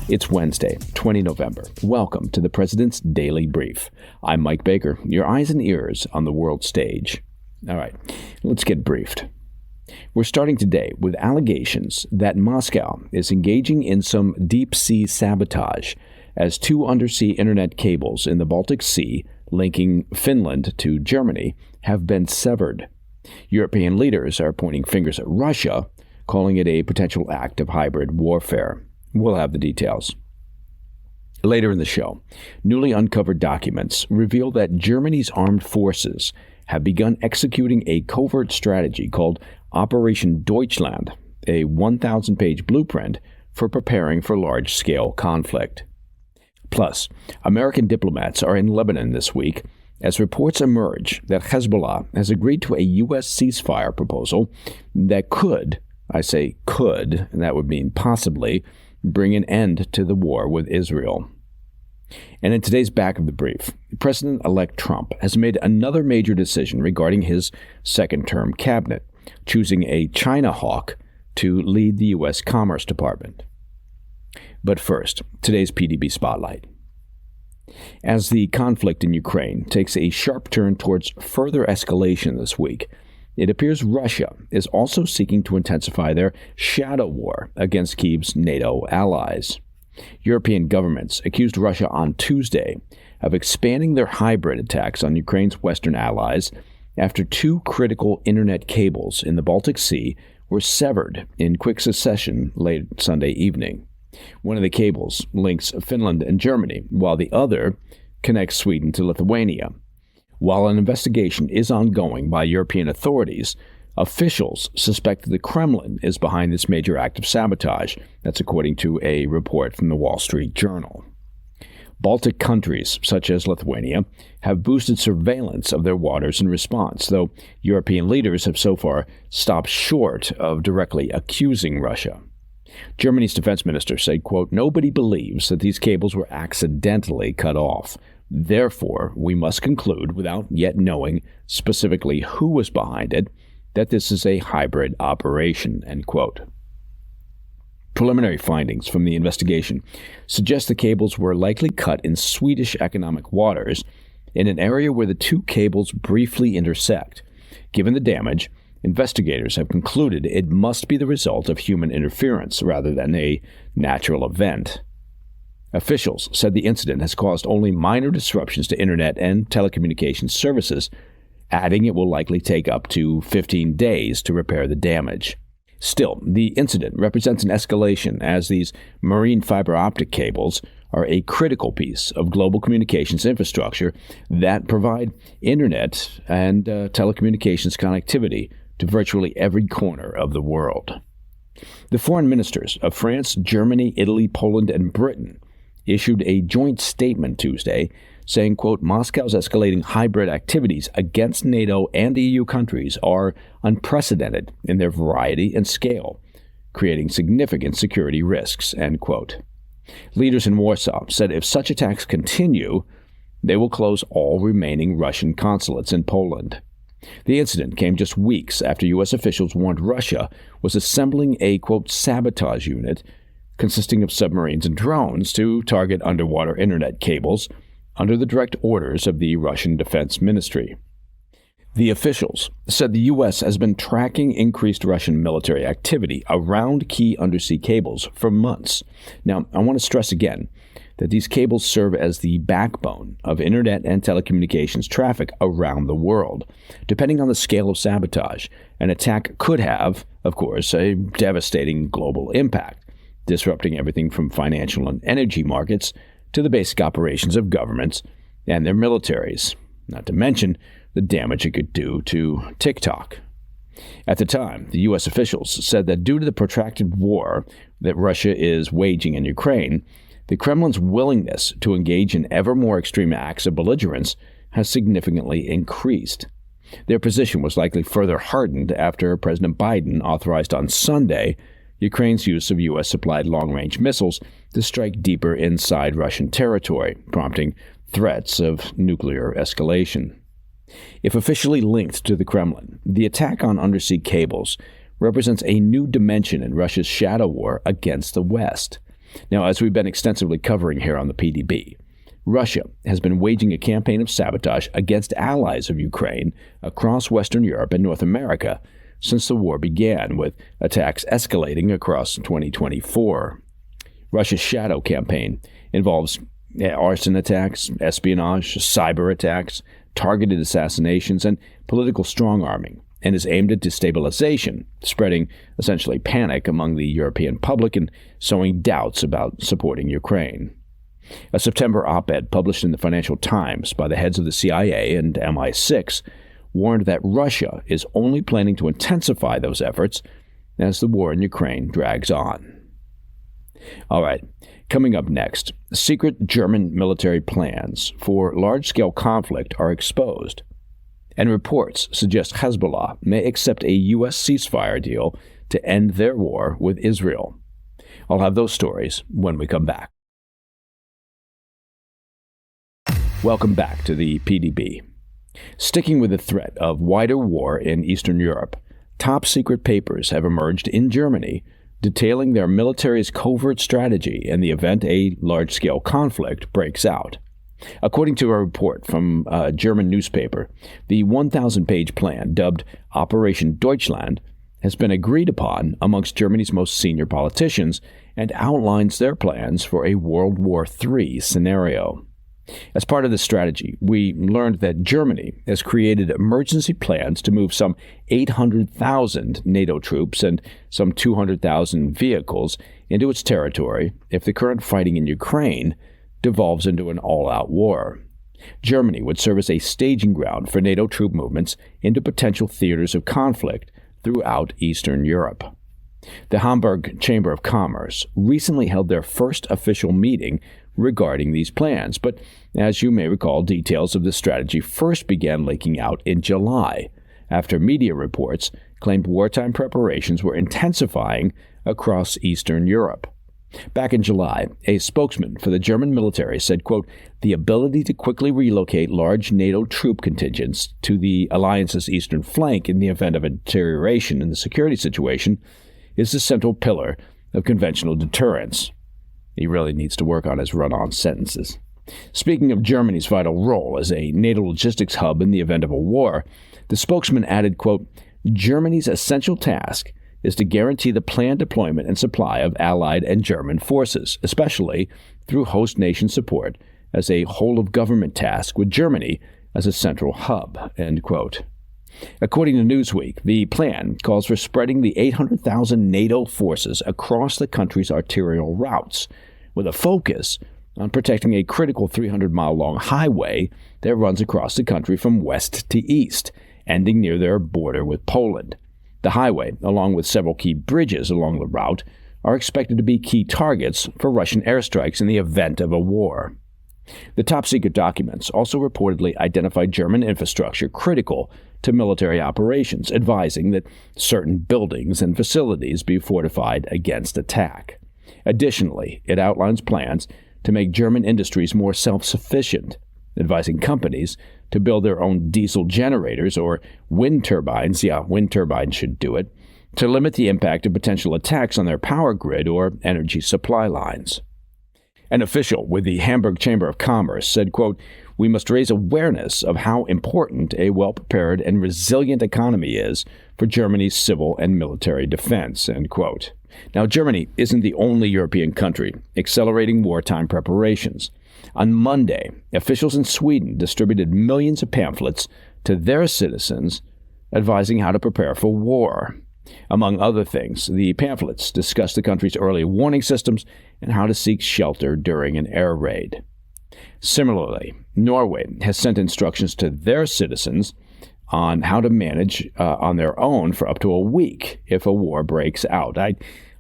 It's Wednesday, 20 November. Welcome to the President's Daily Brief. I'm Mike Baker, your eyes and ears on the world stage. All right, let's get briefed. We're starting today with allegations that Moscow is engaging in some deep sea sabotage as two undersea internet cables in the Baltic Sea linking Finland to Germany have been severed. European leaders are pointing fingers at Russia, calling it a potential act of hybrid warfare. We'll have the details. Later in the show, newly uncovered documents reveal that Germany's armed forces have begun executing a covert strategy called Operation Deutschland, a 1,000-page blueprint for preparing for large-scale conflict. Plus, American diplomats are in Lebanon this week as reports emerge that Hezbollah has agreed to a U.S. ceasefire proposal that could, I say could, and that would mean possibly, bring an end to the war with Israel. And in today's back of the brief, President-elect Trump has made another major decision regarding his second-term cabinet, choosing a China hawk to lead the U.S. Commerce Department. But first, today's PDB Spotlight. As the conflict in Ukraine takes a sharp turn towards further escalation this week, it appears Russia is also seeking to intensify their shadow war against Kyiv's NATO allies. European governments accused Russia on Tuesday of expanding their hybrid attacks on Ukraine's Western allies after two critical internet cables in the Baltic Sea were severed in quick succession late Sunday evening. One of the cables links Finland and Germany, while the other connects Sweden to Lithuania. While an investigation is ongoing by European authorities, officials suspect the Kremlin is behind this major act of sabotage. That's according to a report from the Wall Street Journal. Baltic countries, such as Lithuania, have boosted surveillance of their waters in response, though European leaders have so far stopped short of directly accusing Russia. Germany's defense minister said, quote, "Nobody believes that these cables were accidentally cut off. Therefore, we must conclude, without yet knowing specifically who was behind it, that this is a hybrid operation," end quote. Preliminary findings from the investigation suggest the cables were likely cut in Swedish economic waters in an area where the two cables briefly intersect. Given the damage, investigators have concluded it must be the result of human interference rather than a natural event. Officials said the incident has caused only minor disruptions to internet and telecommunications services, adding it will likely take up to 15 days to repair the damage. Still, the incident represents an escalation as these marine fiber optic cables are a critical piece of global communications infrastructure that provide internet and telecommunications connectivity to virtually every corner of the world. The foreign ministers of France, Germany, Italy, Poland, and Britain issued a joint statement Tuesday saying, quote, "Moscow's escalating hybrid activities against NATO and EU countries are unprecedented in their variety and scale, creating significant security risks," end quote. Leaders in Warsaw said if such attacks continue, they will close all remaining Russian consulates in Poland. The incident came just weeks after U.S. officials warned Russia was assembling a, quote, "sabotage unit" consisting of submarines and drones to target underwater internet cables under the direct orders of the Russian Defense Ministry. The officials said the U.S. has been tracking increased Russian military activity around key undersea cables for months. Now, I want to stress again that these cables serve as the backbone of internet and telecommunications traffic around the world. Depending on the scale of sabotage, an attack could have, of course, a devastating global impact, disrupting everything from financial and energy markets to the basic operations of governments and their militaries, not to mention the damage it could do to TikTok. At the time, the U.S. officials said that due to the protracted war that Russia is waging in Ukraine, the Kremlin's willingness to engage in ever more extreme acts of belligerence has significantly increased. Their position was likely further hardened after President Biden authorized on Sunday Ukraine's use of U.S.-supplied long-range missiles to strike deeper inside Russian territory, prompting threats of nuclear escalation. If officially linked to the Kremlin, the attack on undersea cables represents a new dimension in Russia's shadow war against the West. Now, as we've been extensively covering here on the PDB, Russia has been waging a campaign of sabotage against allies of Ukraine across Western Europe and North America since the war began, with attacks escalating across 2024. Russia's shadow campaign involves arson attacks, espionage, cyber attacks, targeted assassinations, and political strong-arming, and is aimed at destabilization, spreading essentially panic among the European public and sowing doubts about supporting Ukraine. A September op-ed published in the Financial Times by the heads of the CIA and MI6 warned that Russia is only planning to intensify those efforts as the war in Ukraine drags on. All right, coming up next, secret German military plans for large-scale conflict are exposed, and reports suggest Hezbollah may accept a U.S. ceasefire deal to end their war with Israel. I'll have those stories when we come back. Welcome back to the PDB. Sticking with the threat of wider war in Eastern Europe, top-secret papers have emerged in Germany detailing their military's covert strategy in the event a large-scale conflict breaks out. According to a report from a German newspaper, the 1,000-page plan, dubbed Operation Deutschland, has been agreed upon amongst Germany's most senior politicians and outlines their plans for a World War III scenario. As part of the strategy, we learned that Germany has created emergency plans to move some 800,000 NATO troops and some 200,000 vehicles into its territory if the current fighting in Ukraine devolves into an all-out war. Germany would serve as a staging ground for NATO troop movements into potential theaters of conflict throughout Eastern Europe. The Hamburg Chamber of Commerce recently held their first official meeting regarding these plans, but as you may recall, details of this strategy first began leaking out in July, after media reports claimed wartime preparations were intensifying across Eastern Europe. Back in July, a spokesman for the German military said, quote, "The ability to quickly relocate large NATO troop contingents to the alliance's eastern flank in the event of a deterioration in the security situation is the central pillar of conventional deterrence." He really needs to work on his run-on sentences. Speaking of Germany's vital role as a NATO logistics hub in the event of a war, the spokesman added, quote, "Germany's essential task is to guarantee the planned deployment and supply of Allied and German forces, especially through host nation support, as a whole-of-government task with Germany as a central hub," end quote. According to Newsweek, the plan calls for spreading the 800,000 NATO forces across the country's arterial routes, with a focus on protecting a critical 300-mile-long highway that runs across the country from west to east, ending near their border with Poland. The highway, along with several key bridges along the route, are expected to be key targets for Russian airstrikes in the event of a war. The top-secret documents also reportedly identified German infrastructure critical to military operations, advising that certain buildings and facilities be fortified against attack. Additionally, it outlines plans to make German industries more self-sufficient, advising companies to build their own diesel generators or wind turbines, wind turbines should do it, to limit the impact of potential attacks on their power grid or energy supply lines. An official with the Hamburg Chamber of Commerce said, quote, "We must raise awareness of how important a well-prepared and resilient economy is for Germany's civil and military defense," end quote. Now, Germany isn't the only European country accelerating wartime preparations. On Monday, officials in Sweden distributed millions of pamphlets to their citizens advising how to prepare for war. Among other things, the pamphlets discuss the country's early warning systems and how to seek shelter during an air raid. Similarly, Norway has sent instructions to their citizens on how to manage on their own for up to a week if a war breaks out. I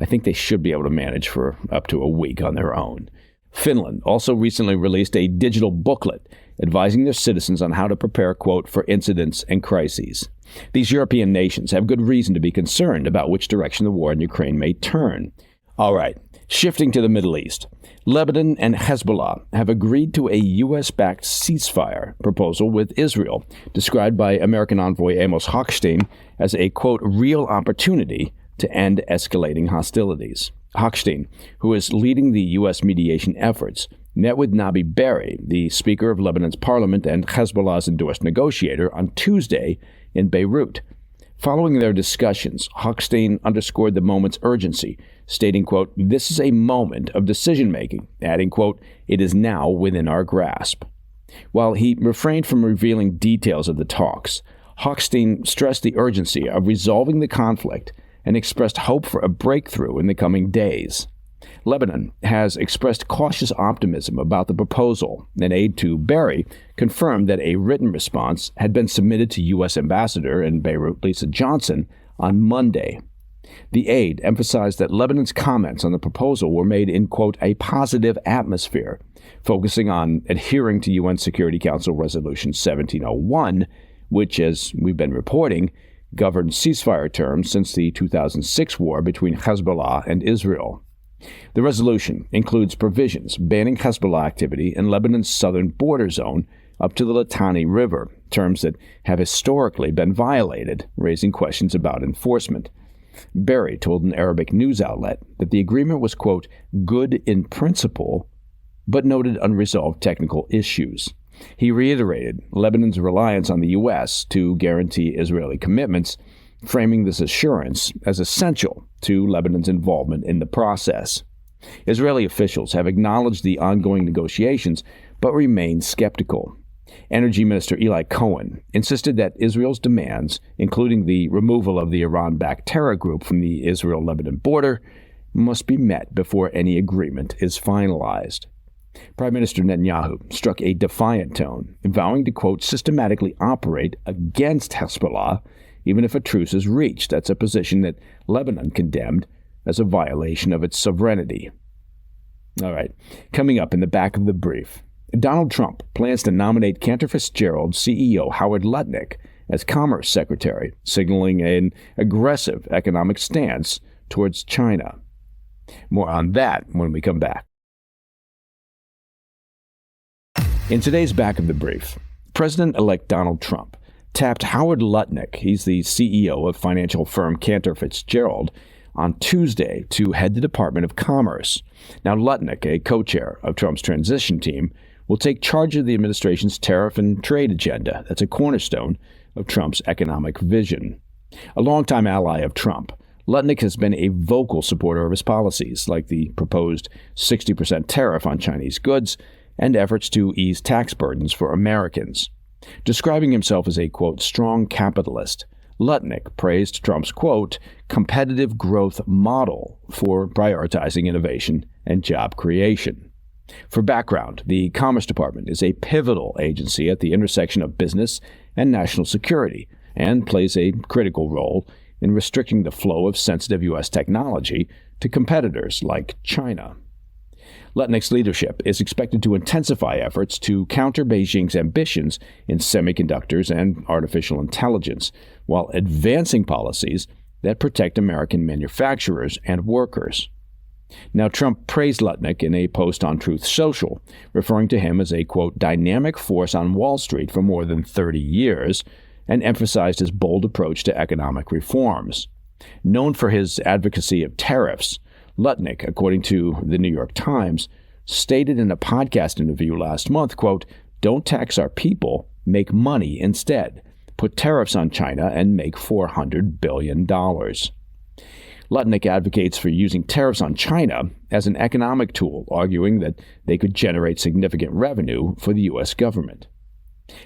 think they should be able to manage for up to a week on their own. Finland also recently released a digital booklet advising their citizens on how to prepare, quote, "for incidents and crises." These European nations have good reason to be concerned about which direction the war in Ukraine may turn. All right, shifting to the Middle East. Lebanon and Hezbollah have agreed to a U.S.-backed ceasefire proposal with Israel, described by American envoy Amos Hochstein as a, quote, "real opportunity to end escalating hostilities." Hochstein, who is leading the U.S. mediation efforts, met with Nabi Berri, the Speaker of Lebanon's parliament and Hezbollah's endorsed negotiator, on Tuesday in Beirut. Following their discussions, Hochstein underscored the moment's urgency, stating, quote, "This is a moment of decision-making," adding, quote, "It is now within our grasp." While he refrained from revealing details of the talks, Hochstein stressed the urgency of resolving the conflict and expressed hope for a breakthrough in the coming days. Lebanon has expressed cautious optimism about the proposal. An aide to Berri confirmed that a written response had been submitted to U.S. Ambassador in Beirut, Lisa Johnson, on Monday. The aide emphasized that Lebanon's comments on the proposal were made in, quote, "a positive atmosphere," focusing on adhering to UN Security Council Resolution 1701, which, as we've been reporting, governed ceasefire terms since the 2006 war between Hezbollah and Israel. The resolution includes provisions banning Hezbollah activity in Lebanon's southern border zone up to the Litani River, terms that have historically been violated, raising questions about enforcement. Berri told an Arabic news outlet that the agreement was, quote, "good in principle," but noted unresolved technical issues. He reiterated Lebanon's reliance on the U.S. to guarantee Israeli commitments, framing this assurance as essential to Lebanon's involvement in the process. Israeli officials have acknowledged the ongoing negotiations, but remain skeptical. Energy Minister Eli Cohen insisted that Israel's demands, including the removal of the Iran-backed terror group from the Israel-Lebanon border, must be met before any agreement is finalized. Prime Minister Netanyahu struck a defiant tone, vowing to, quote, "systematically operate against Hezbollah even if a truce is reached." That's a position that Lebanon condemned as a violation of its sovereignty. All right, coming up in the back of the brief, Donald Trump plans to nominate Cantor Fitzgerald CEO Howard Lutnick as Commerce Secretary, signaling an aggressive economic stance towards China. More on that when we come back. In today's back of the brief, President-elect Donald Trump tapped Howard Lutnick, he's the CEO of financial firm Cantor Fitzgerald, on Tuesday to head the Department of Commerce. Now, Lutnick, a co-chair of Trump's transition team, will take charge of the administration's tariff and trade agenda. That's a cornerstone of Trump's economic vision. A longtime ally of Trump, Lutnick has been a vocal supporter of his policies, like the proposed 60% tariff on Chinese goods and efforts to ease tax burdens for Americans. Describing himself as a, quote, "strong capitalist," Lutnick praised Trump's, quote, "competitive growth model" for prioritizing innovation and job creation. For background, the Commerce Department is a pivotal agency at the intersection of business and national security and plays a critical role in restricting the flow of sensitive U.S. technology to competitors like China. Lutnick's leadership is expected to intensify efforts to counter Beijing's ambitions in semiconductors and artificial intelligence, while advancing policies that protect American manufacturers and workers. Now, Trump praised Lutnick in a post on Truth Social, referring to him as a, quote, "dynamic force on Wall Street for more than 30 years, and emphasized his bold approach to economic reforms. Known for his advocacy of tariffs, Lutnick, according to the New York Times, stated in a podcast interview last month, quote, "Don't tax our people, make money instead. Put tariffs on China and make $400 billion. Lutnick advocates for using tariffs on China as an economic tool, arguing that they could generate significant revenue for the U.S. government.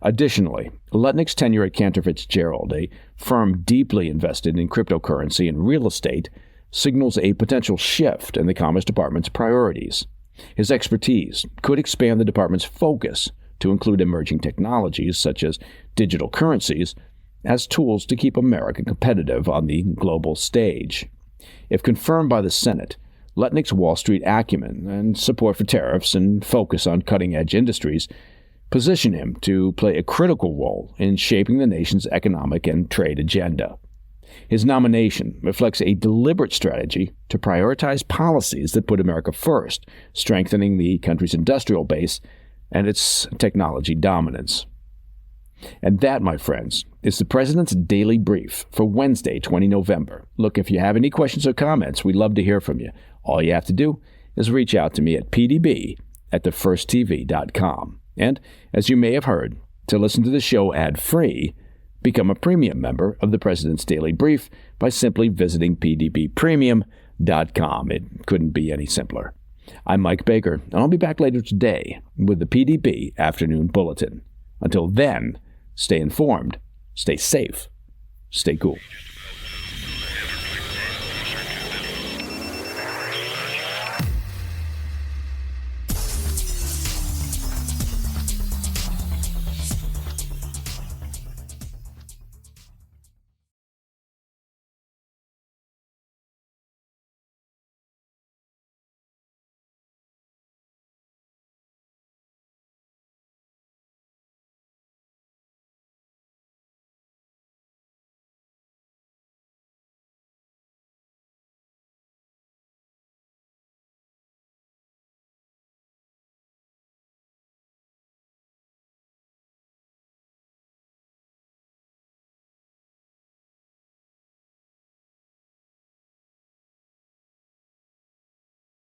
Additionally, Lutnick's tenure at Cantor Fitzgerald, a firm deeply invested in cryptocurrency and real estate, signals a potential shift in the Commerce Department's priorities. His expertise could expand the department's focus to include emerging technologies such as digital currencies as tools to keep America competitive on the global stage. If confirmed by the Senate, Lutnick's Wall Street acumen and support for tariffs and focus on cutting-edge industries position him to play a critical role in shaping the nation's economic and trade agenda. His nomination reflects a deliberate strategy to prioritize policies that put America first, strengthening the country's industrial base and its technology dominance. And that, my friends, is the President's Daily Brief for Wednesday, 20 November. Look, if you have any questions or comments, we'd love to hear from you. All you have to do is reach out to me at pdb@thefirsttv.com. And as you may have heard, to listen to the show ad-free, become a premium member of the President's Daily Brief by simply visiting pdbpremium.com. It couldn't be any simpler. I'm Mike Baker, and I'll be back later today with the PDB Afternoon Bulletin. Until then, stay informed, stay safe, stay cool.